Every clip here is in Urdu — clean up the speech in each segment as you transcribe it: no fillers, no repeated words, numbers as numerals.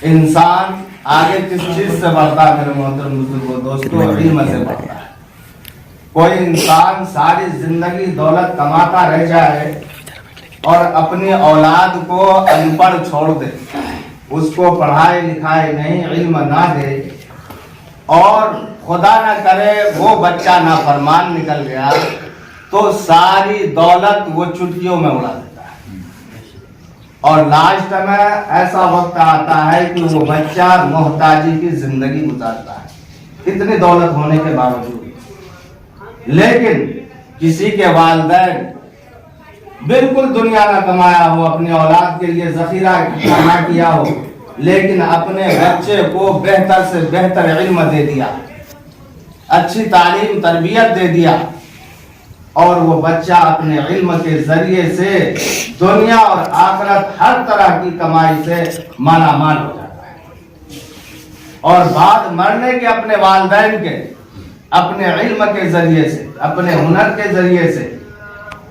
انسان آگے کس چیز سے بڑھتا ہے میرے محترم بزرگوں دوستوں؟ علم سے بڑھتا ہے۔ کوئی انسان ساری زندگی دولت کماتا رہ جائے اور اپنی اولاد کو ان پڑھ چھوڑ دے، اس کو پڑھائے لکھائے نہیں، علم نہ دے، اور خدا نہ کرے وہ بچہ نافرمان نکل گیا تو ساری دولت وہ چٹکیوں میں اڑا دیتا ہے، اور لاسٹ میں ایسا وقت آتا ہے کہ وہ بچہ محتاجی کی زندگی گزارتا ہے اتنی دولت ہونے کے باوجود۔ لیکن کسی کے والدین بالکل دنیا نہ کمایا ہو، اپنی اولاد کے لیے ذخیرہ جمع کیا ہو، لیکن اپنے بچے کو بہتر سے بہتر علم دے دیا، اچھی تعلیم تربیت دے دیا، اور وہ بچہ اپنے علم کے ذریعے سے دنیا اور آخرت ہر طرح کی کمائی سے مالا مال ہو جاتا ہے، اور بعد مرنے کے اپنے والدین کے اپنے علم کے ذریعے سے، اپنے ہنر کے ذریعے سے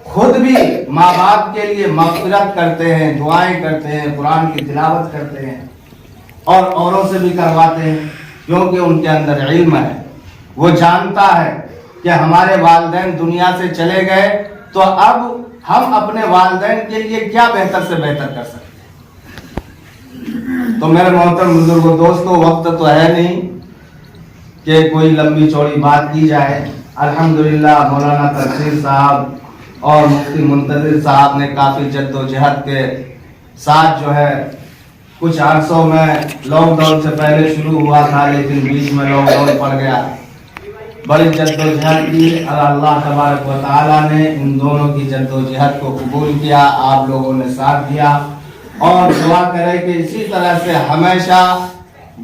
خود بھی ماں باپ کے لیے مغفرت کرتے ہیں، دعائیں کرتے ہیں، قرآن کی تلاوت کرتے ہیں، اور اوروں سے بھی کرواتے ہیں، کیونکہ ان کے اندر علم ہے۔ وہ جانتا ہے کہ ہمارے والدین دنیا سے چلے گئے تو اب ہم اپنے والدین کے لیے کیا بہتر سے بہتر کر سکتے ہیں۔ تو میرے محترم بزرگوں دوستوں، وقت تو ہے نہیں کہ کوئی لمبی چوڑی بات کی جائے۔ الحمدللہ مولانا تقصیر صاحب اور مفتی منتظر صاحب نے کافی جد و جہد کے ساتھ جو ہے کچھ عرصوں میں لاک ڈاؤن سے پہلے شروع ہوا تھا، لیکن بیچ میں لاک ڈاؤن پڑ گیا، بڑی جد و جہد کی، اور اللہ تبارک و تعالیٰ نے ان دونوں کی جد و جہد کو قبول کیا، آپ لوگوں نے ساتھ دیا، اور دعا کرے کہ اسی طرح سے ہمیشہ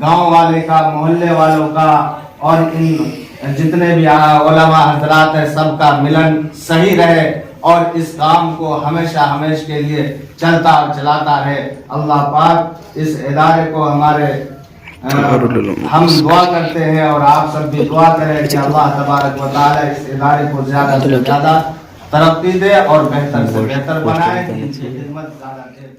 گاؤں والے کا، محلے والوں کا، اور ان جتنے بھی علماء حضرات ہیں سب کا ملن صحیح رہے، اور اس کام کو ہمیشہ ہمیشہ کے لیے چلتا اور چلاتا رہے۔ اللہ پاک اس ادارے کو ہمارے ہم دعا کرتے ہیں، اور آپ سب بھی دعا کریں کہ اللہ تبارک و تعالی اس ادارے کو زیادہ سے زیادہ ترقی دے اور بہتر سے بہتر بنائے، ان کی خدمت زیادہ دیر